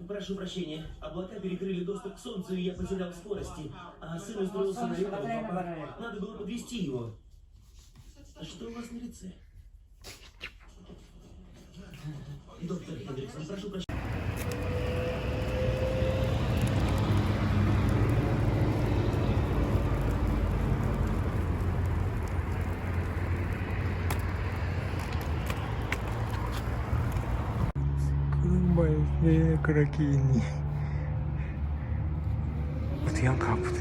Прошу прощения, облака перекрыли доступ к Солнцу, и я потерял скорости, а сын устроился на ремонт. Надо было подвезти его. А что у вас на лице? Доктор Хендриксон, прошу прощения. Большие кракини. Вот я капут.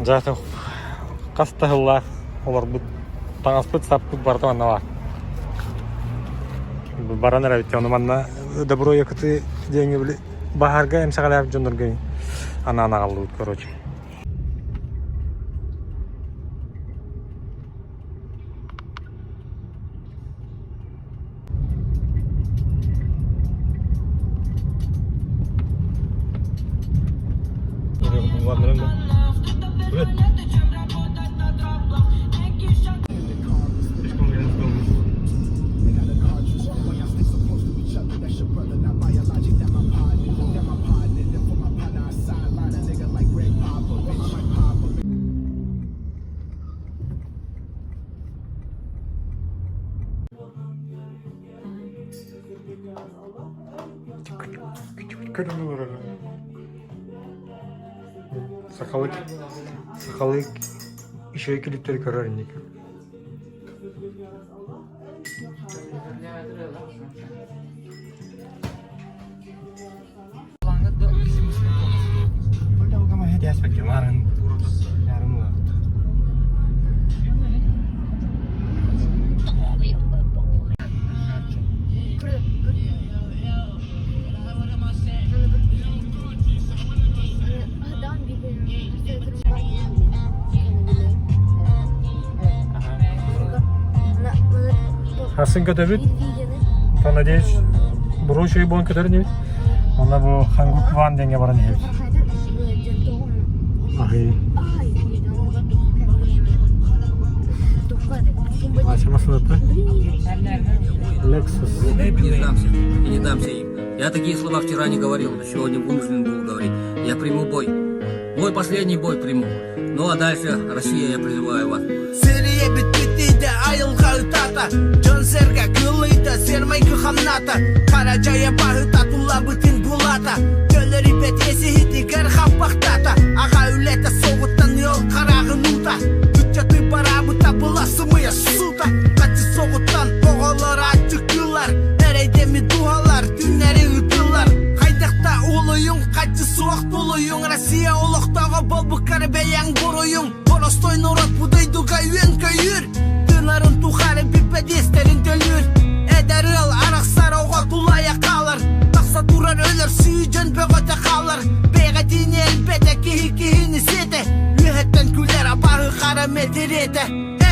Zaten kastahullah olur bu tаңаспыт саппыт барты маннава. Баранар авитте, оны манна добро якыты деньги били бахарга эмсагалап жондоргай. Ана қалды, короче. Kırmızı orada. Sakalık işe kilitleri karar indik. Burada o zaman hediye aspekti var. Yarın var. Hasan kötebit. Надеюсь, буру şey bon köteri değil. Onda bu Hanguk Van denge var ne? Ahi. Aşamasını da. Lexus. Не дамся им. Я такие слова вчера не говорил, но сегодня вынужден был говорить. Я приму бой. Мой последний бой приму. Ну а дальше, Россия, я призываю вас. Jonserga kılıydı sermayı hamnata Karacaya bahı tatula bütün bulata Gölleri betresi hidi gerhap baktata Ağa ülete soğuttan yol karağın uta Bütçatı barabı tapılası mıya suta Kaçı soğuttan oğulları açık yıllar Nerede mi dualar günleri ıtıllar Kaydakta uluyun kaçı soğuk doluyun Россия oluktağı bol bıkarı beyan boruyun Borostoy norot budaydu gayven kayır Dınarın tuharı bir pedesterin dölür Eder el araqsar oğa tulaya kalır Taksa durar ölür suyucun böğöte kalır Beğetini elbette kihini sete Lühetten küler abahı kara medirete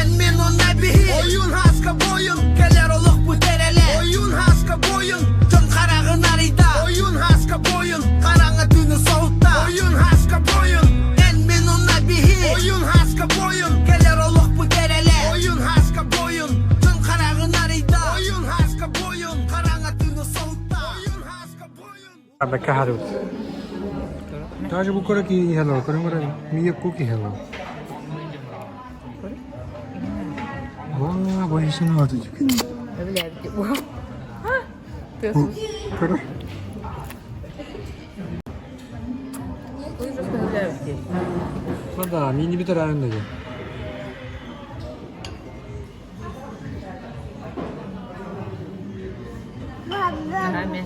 En minun nebihi Oyun haska boyun Keler oluk bu derele Oyun haska boyun Can karağın arida Oyun haska boyun Karanğı dünü soğutta Oyun haska boyun En minun nebihi Oyun haska boyun Keler oluk bu derele Oyun haska boyun Can karağın arida Oyun haska boyun Karanğı dünü soğutta Oyun haska boyun Bekle harut. Taşı bu kara ki hello. Karın kara miye kuki hello. Vaa bu işin vardı çünkü. Öyle bir bu. Ha? Diyorsun. Kara. Uyuyorsun öyle bir şey. Vada mini bir tarafında ya. Hemen.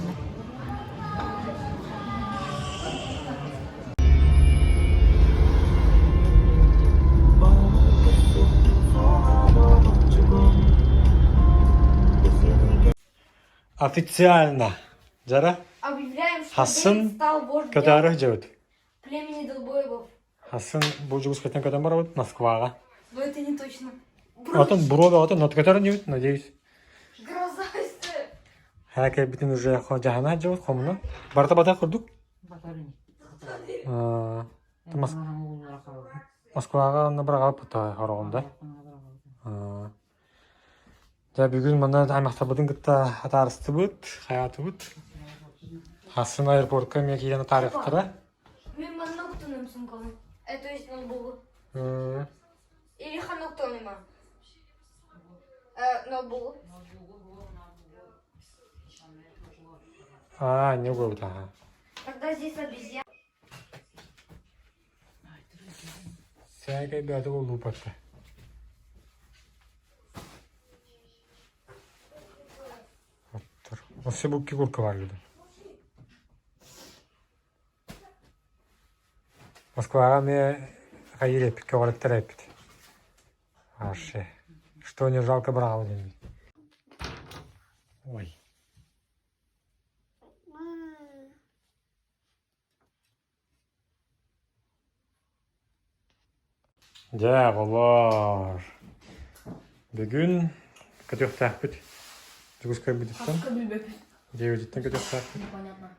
Официально. Жара, Объявляем, что Хасын Дэйв стал вождем көтәрі жауыд. племени долбоебов. Хасын бұл жүгіз көтен көтен бар өт, Москваға. Но это не точно. Атын бұру өтін, но көтәрін жауыд, надеюсь. Гроза исты. Хәке бітін уже жағана жауыд, қомына. Барта бата құрдық? Москваға оны бір қалып бұта қарағында. Да бүгін мұны аймақта бұдың күтті атарысты бұд, қаяты бұд. Хасын аэропортқа мен кейден тарихтыра. Мен много кто нам сумкал. Это есть ноутбук. М, Или ханок то нема. Ноутбук. А, не ғой бұта. Тогда здесь обезьяна. Сәйгай бәді ол ұпатты. Осы бұкки күркі бар еді. Москваға мен қайыр епік, көғалеттер епік. Ашы. Что не жалко брал деньги. Ой. Дәғылар. Бүгін көтек тәқпіт. Жүгізкай бұдеттен. Деведеттен көтек тәқпіт. Непонятно.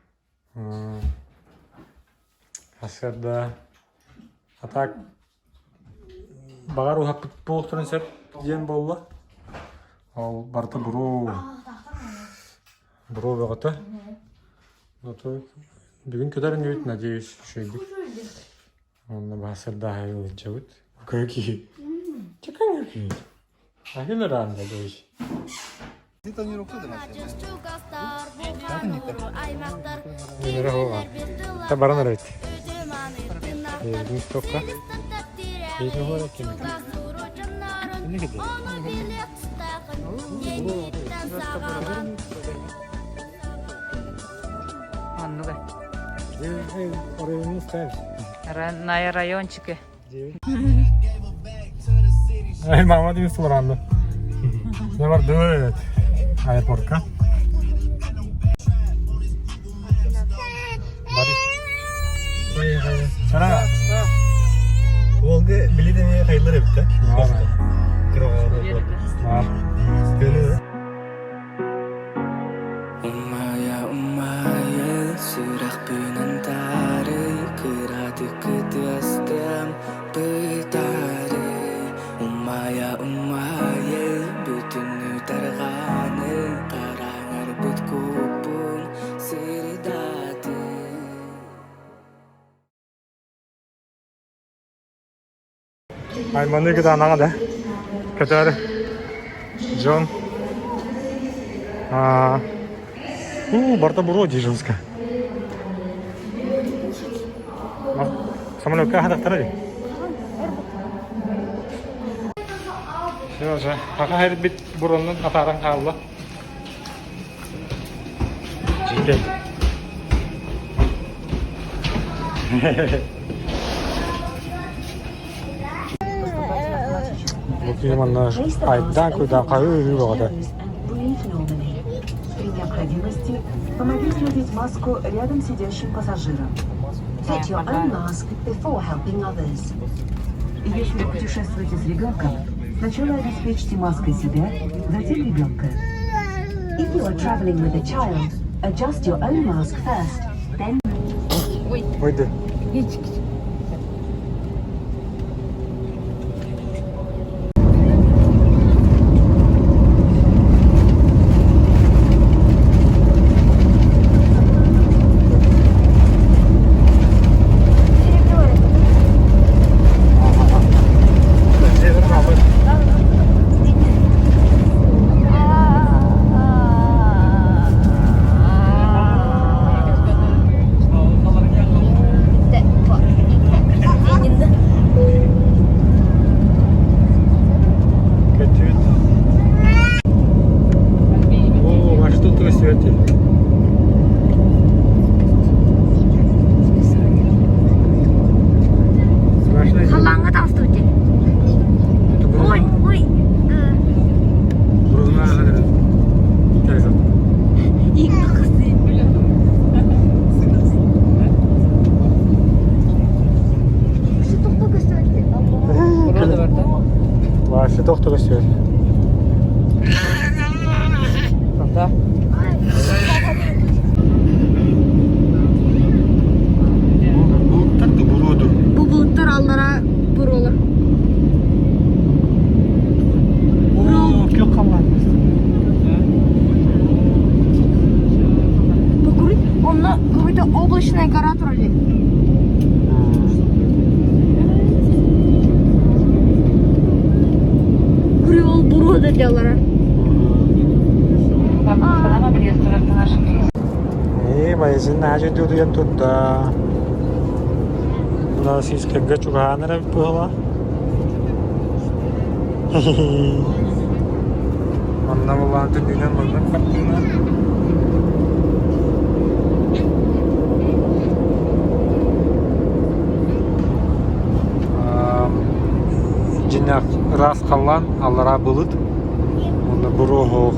Асырда. Атак. Бағар ұғаппыт болықтырын сәп ден болла. Ол барты бұру. Бұру бағыты. Бүгін көтерін өйт, надеюсь, шүйдік. Онына басырда айыл жауыт. Көки. Чакан көки. Ахилы ранда дейш. Өнері оған. Та баран арайт. Ердің стопқа. Езін оғар әкем. Не кеде? Аннуга. Орайын не ставишь? На райончике. Ай, мама дейін сұлыранды. Ne var дөт. Аэропортқа. Бари. Шара. Олғы біледеме қайылар өпті. Бар. Умая, сұрақ пөнін тары, кырады күтістім бұйтары. Умая, бүтін үтірғаны, қараңыр бұт көпін сырдаты. Ay, mandi kita anak ada. Kejar. John. Барта бұру дейжінскі. Самын өкке қадақтыра дей. Все, қақа хайрет бет бұрынның атарың қалды. Жеке. Бұл кейманна айдан көйдан қайы үйі бағады. При необходимости помогите надеть маску рядом сидящим пассажирам. Fit your own mask before helping others. Если вы путешествуете с ребенком, сначала обеспечьте маской себя, затем ребенка. If you are traveling with a child, adjust your own mask first, then... Ойды. Karşı doktora söyle. Да. Bulutlar da burudur. Bu bulutlar allara buralı. Yok ama. Покурить? Он на какой-то облачной гора тролли. Курю ол буруда делара. Bayezin aja diyordu yan tutta. Buna siz kegge çuğanara pula. Anna baban dünya maldan kaptığına. Cinnak ras kalan allara bulut. Onda buruh.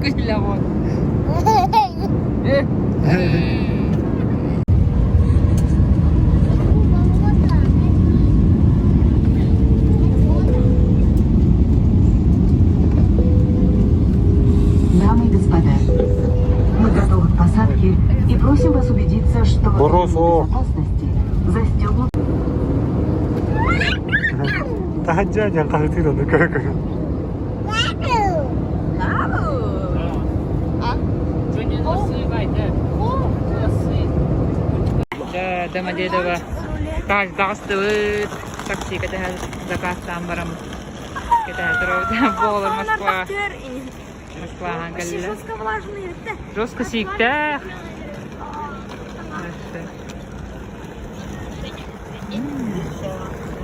Kyllä on. Дамы и господа, мы готовы к посадке и просим вас убедиться, что Буросо. безопасности застегнут. Tahancan kaltiro ne kaka. Домодедово. Каждый такси, когда заказ там барам. Когда дорога болар Москва. Москва Ангалия. Жестко сикта.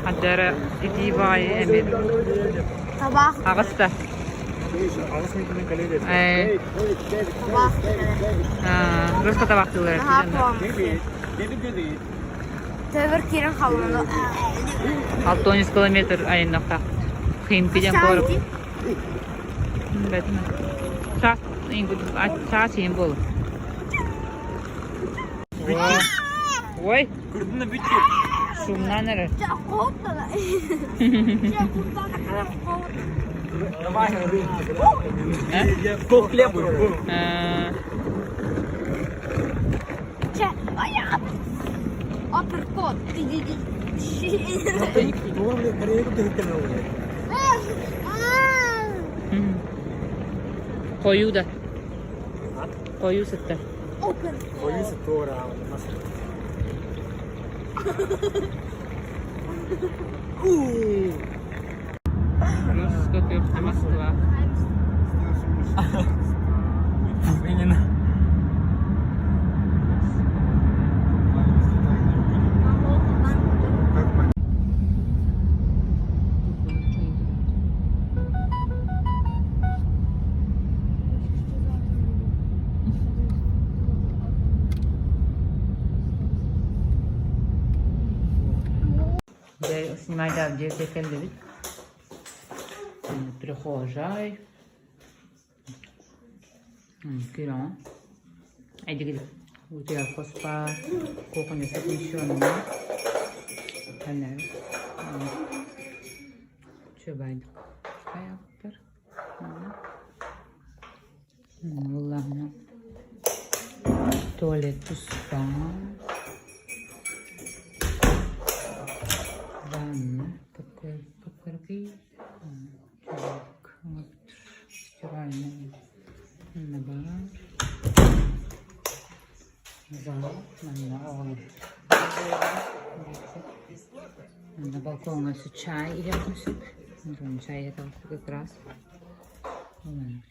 Haddara itibai emir. Sabah. Ağızda. Жестко табак тылар. Тövür kirin halını. 6-10 kilometr ayınlıqta. Kıyım piden korup. Бәтме. Saat saat bol. Ой. Kurduna bitti. Şundan nere? По хлебу. Апперкот. Koyu da. Koyu sütte. Koyusu doğru. Rusko köprü Moskva. Именно. Снимать где секелдевик. Прихожай. Киран. Айди гиди. У тебя поспа. Кухня с освещенной. Понятно. Че байдик? Каяктар. Ладно. Туалет пуста. Ванна. Какой вот. Стиральная. На бар. Зал. На балкон у нас чай идет. Чай это как раз.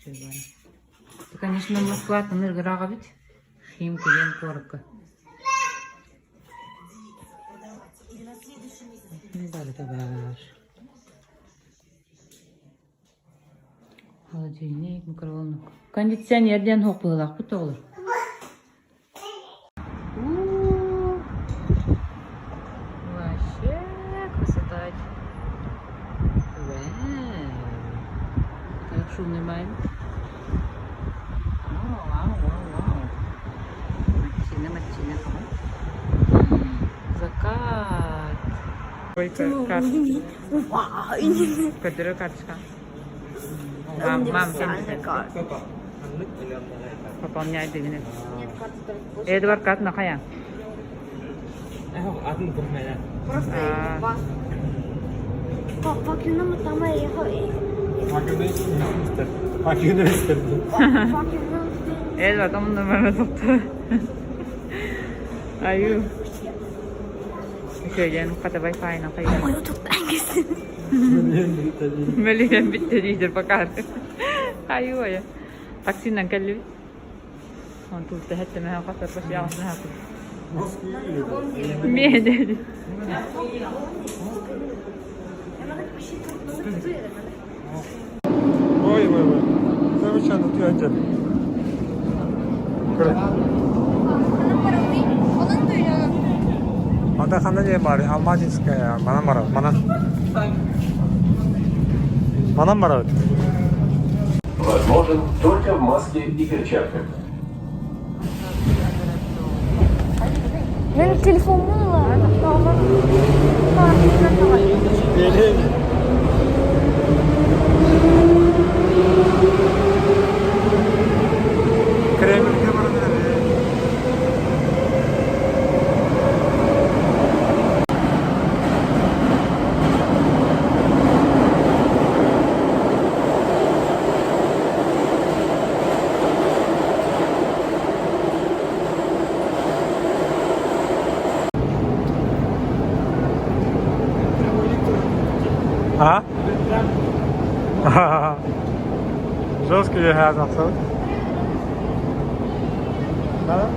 Это, конечно, Москва, там дорого ведь. Химка, корка. Bunları da var. Холодильник, microvolnok. Konditsionerden hopladık, bu da olur. Вообще красота. Так шумный майн. Вау. Матчина. Закат. Ой, Кадыры карточка. Мам, пополняй дегенек. Эдвард карт нахая. Adını kurmaya. Fakir'in tamam ya. Fakirden istedim. Edward onun numaranı tuttu. Ayu. Köyden kata wifi nakaya. Ama YouTube'dan gitsin. Melihan bitti iyice bakar. Ayu ya. Taksinden geldi. On tulta hette mehän kasar başı yağsına haklı. Miye dedi. Ой. Замечательно, ты один. Анда қандай не бар? Алматинская, манан барады, манан. Манан барады. Возможен только в маске и перчатках. Benim telefonum var. Kreml'de barады. А? Жесткий jihaz nasıl? Nada?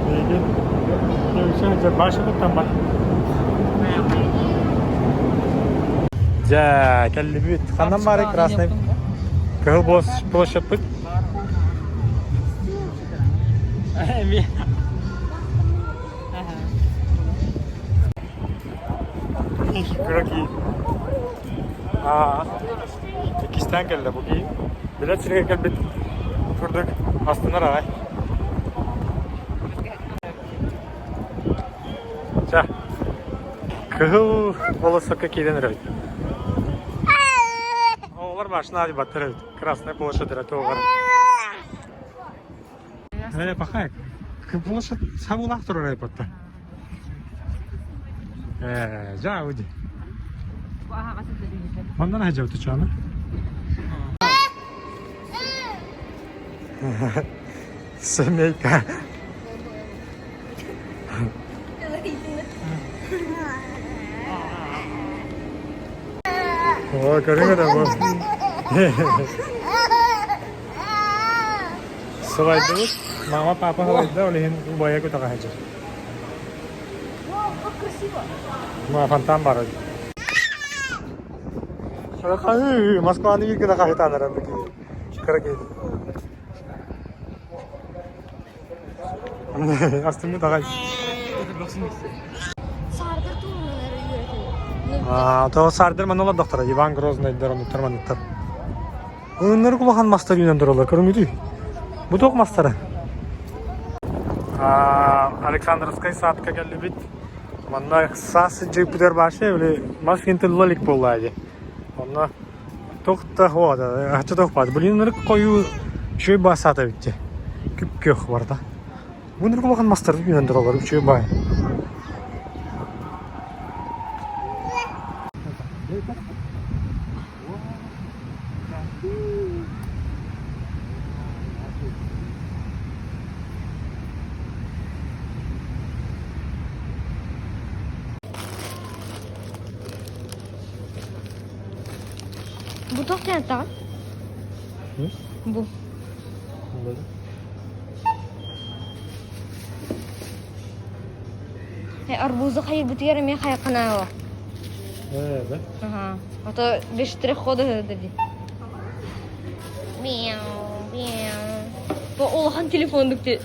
İyi. Görüşürüz. Başımı tamam. Ja, kelli büyük. Kandan bari krasnay. Kıl boş площадь. Kroki. İkisinden geldi bu ki. Bilet sürüye geldi. Oturduk. Aslında ray. Ça. Kıl волосок кийден рөйт. Олар башына adi батырыйт. Красная площадь рәтоғар. Әне пахай. Площадь сабулақ тұрыр айпатта. Ja, уйди. Ondan hacı ötü çağını. Semeyka. Oo, görüyor da bu. Sılay dulu. Mama papa halaydı da olehin boya kutu hacı. Mama fantam var. Şurada Moskva'nın ilk günü kahve tanırım. Kırık Aslında daha iyi. Sardır tuğumları yürütün. То сардыр мана олар доктора Иван Грозный дөрөм термометр. Өнөр кулган мастер юнан дөрөлөр көрмөдү. Бу ток мастера. Александровская садка келди бит. Манда сас Jupiter башы эле машинтен лолик болду. Онда токта хода, ача токпады. Булинер кою чөй басата битти. Күп бар да. Өнөр кулган мастер юнан дөрөлөр чөй бай. Bu da nereden? Bu. Hey arbuzı hayır bitiyorum ya hayır kanağı. Evet. Aha. Hatta 5 lira kodu dedi. Miau. Bu olahan telefonduk de.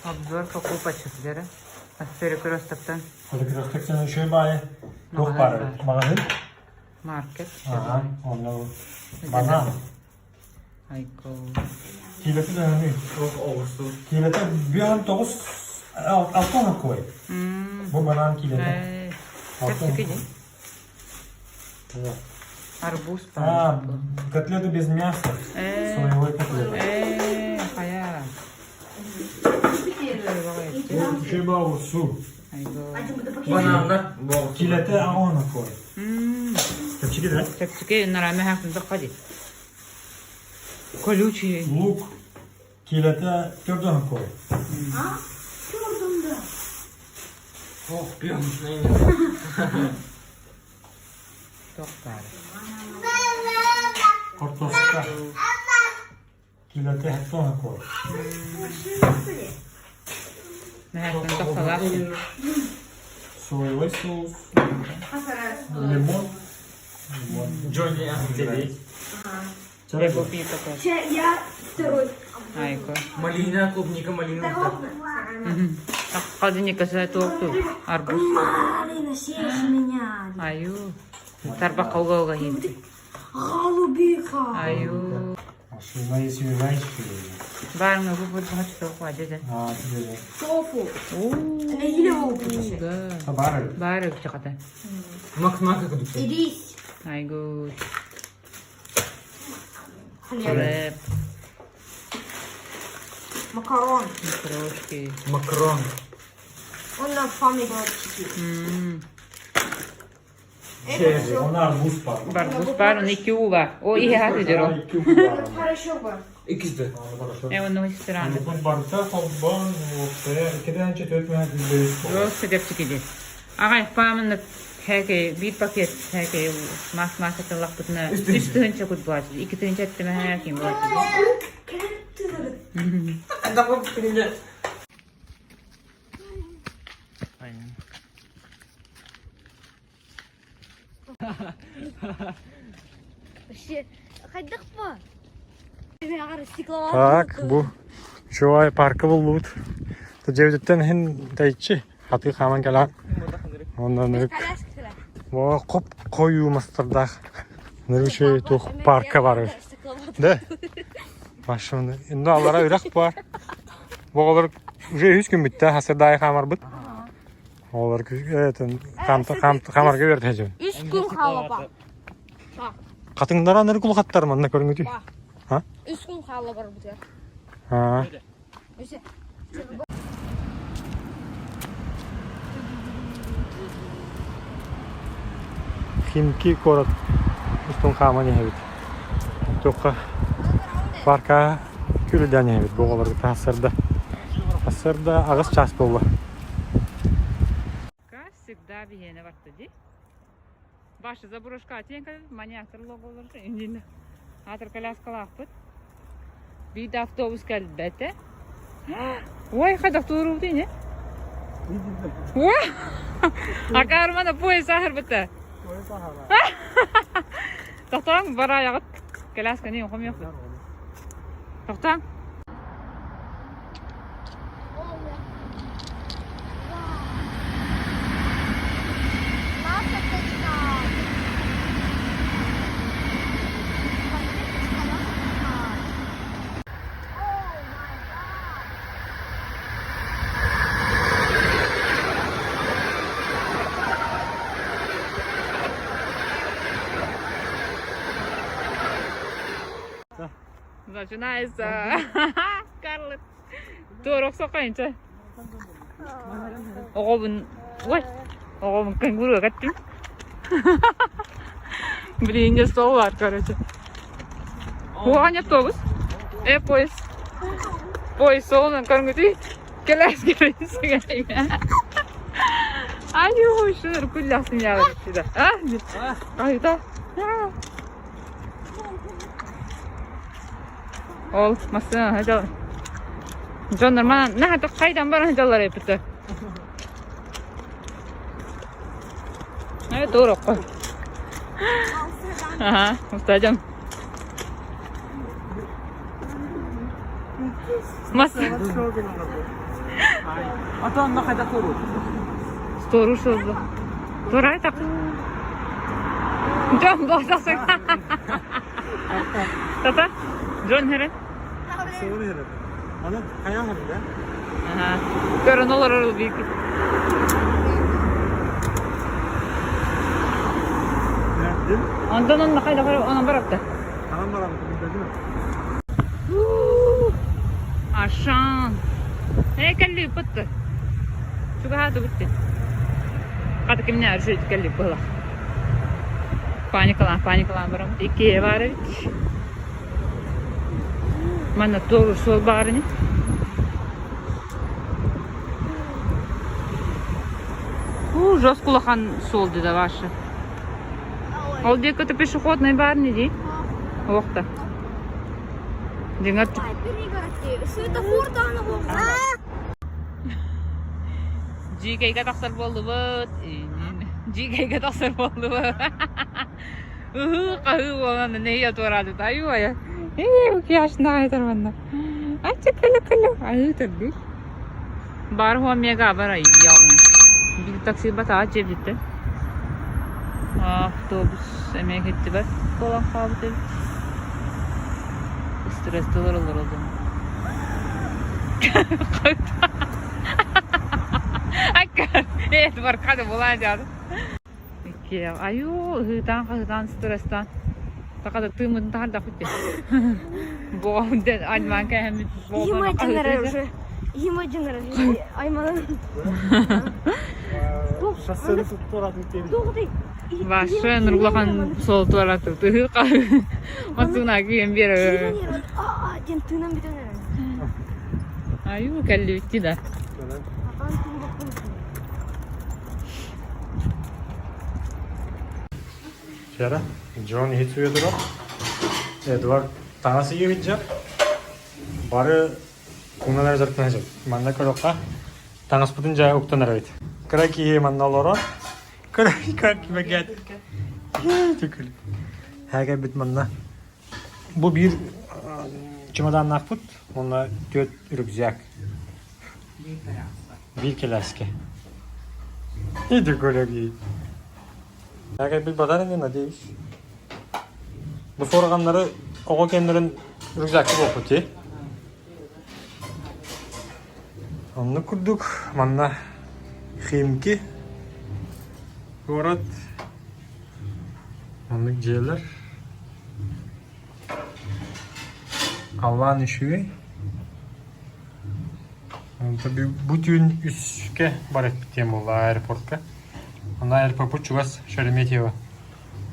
Обзор покупочек, Дера. Перекресток-то Hadi kırıklıktan şöyle bari. Yok var. Magazin. маркет. Aha. Onu banan. Айко. Kileti de önemli. Kileti bir an 9 altı ona koy. Bu banan kileti. Altı. Арбуз. Ha, котлеты без мяса. Соевой котлеты. Хая. Şey bu su. Айго. Kileti ona koy. Tepçiki de. Тепсике на раме хакында кади. Колючий. Luk. Kileti gördüğünü koy. Тоқтар. Kartoşka. Kileti hep ona koy. Не хакында тоқталар. Соевый соус. Лимон. Рыбу пито. Я второй. Айко. Малина, клубника, малина. Кади не касай тоқту. Арбуз. Марина, съешь меня. Аю. Тарба каугауга хинти. Голубика. Аю. Aslında yesiyorlar işte. Барыңа бу бач тоқва деде. Ha, böyle. Тофу. Oo. Или опу. Да. Tabarı. Барыг чаката. Максмака кадук. Ирис. Айго. Хлеб. Хлеб. Макарон. Трошки. Макрон. Он на помидорчики. Onlar buz var. Барбуз бар, не кюба. О, и я хадиро. Хорошо бы. İkisi de. Эвоно истран. Bu barıta sabban ve ikiden çet ötmeyen bir Просто депчикиди. Агай памын хэке бир пакет хэке мас аталак үстүн чакут баат. Икитин чаттыма хэким баат. Adamı birinci. Вообще, ходок по. Я стекловал. Так, bu Joy Parkı bulduk. Tecevütten hin teyçi. Hatı kaman gelen. Ondan nırık. Bu kop koyu mastırdak. Nırık şey tuh parka var. De. Başımda. Indi allara ürek var. Bu olur. Уже 3 gün bitti. Hasır dahi kamar bit. Olur ki evet. Kamar göver tecevü. 3 gün kalıp bak. Katınlara nırık ulu katlar mı? Ne görüngü diyor? Ha? 3 gün kalıp var bu. Ha. İşte. Химки город устун хамани хевит. Тока парка күлдән хевит. Бугалар тасырда. Тасырда агыс час болду. Как всегда бигене варты ди. Башы заброшка тенка маньяктыр логолор индин. Атыр коляскалак бит. Бийде автобус келди бете. Ой, кадак турулду не? Ой. Акармана поезд ахыр бите. Тоқтаң бар аяғы коляска не оқым жоқ. Тоқтаң. Начинается. Карлы. Торок сокайынча. Оғобын. Ой. Оғобын кенгуру каттым. Блин, не стол var, короче. О, не автобус. Поезд. Поезд солынан көрінгіді. Келес келесі. Ай, шыныр күлласын яғыр сюда. Айда. Ол, масына, хайдалар. Джондар, мана, нәхәті қайдан барын хайдалар епіті. Evet, doğru koy. Aha, ustacım. Masa. Atan ne kadar soru? Doğru sözlü. Doğru ay tak. John boşasın. Tata. John heren. Soru herhalde. Ana kaya herhalde. Aha. Görün olur büyük. Ondan onun kayda var, ona bıraktı. Tamam bakalım. Değil mi? Aşağı. Kelli bitti. Şu kadar bitti. Kadı kimine her şey kelli bula. Panikalan baram. İki var hiç. Mana doğru sol barını. Жёст кулахан сол dedi ваши. Ол дека это пешеходный барни ди. Оқта. Деңат. Светофор таны болса. Жигейге тақсыр болды бұд. Жигейге тақсыр болды бұд. Қағы болғанды неге тұрады тайу ая. Өке ашына қайтарманда. Ачы күлі. Ай тұрды. Бар хуа мега бар ай яғын. Bir taksi batağı cebditti. Avtobus emeğe gitti bak. Dolan kaldı. Stresli olur o zaman. Akkar. Evet var kadı bulacağız. Peki ayo hıdan stresten. Takada tığımın tarda kutu. Boğumden alman hem boğumdan. Имаджинер. Айманın. Şahsını tuttuğuratın temiz. Ваша нурлахан сол туалатты. Масуна кийин бери. Ден тынам бит өнөр. Аю келлибитти да. Şera, John hiç uyuyor durup. Edward tanesi yiyecek. Bari kunalar zartlanacak. Manda kırıkta tanesi putunca uktanar evet. Kıraki mandalora. Kıraki baget. Tükül. Herkes bit manda. Bu bir çamadan nakput. Ona 4 rükzak. Bir kelaske. İyi kolegi. Herkes bir batarın ne deyiş. Bu sorganları oğa kendilerin rükzakı okutu. Onu kurduk. Manna химки. Город. Onu ciğerler. Allah'ın işi. Tabii bütün üstke baret bittiğim oldu aeroportka. Onda aeroport çuvas Şeremetyevo.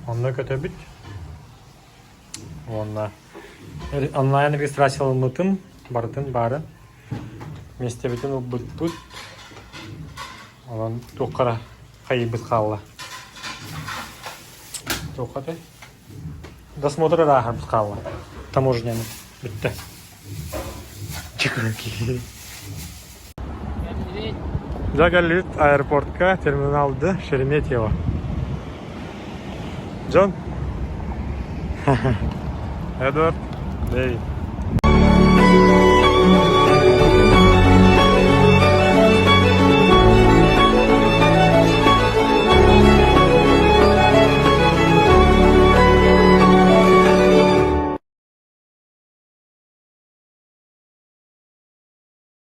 Onda kötü bit. Onda onlayn registrasyon olmatın barın. Месте битен ул бут. Алан токара кайбыз калла. Токата. Досмотр рахат калла. Таможняны битти. Чекаки. Загалит аэропортка терминалды Шереметьево. Джон. Эдвард. Эй.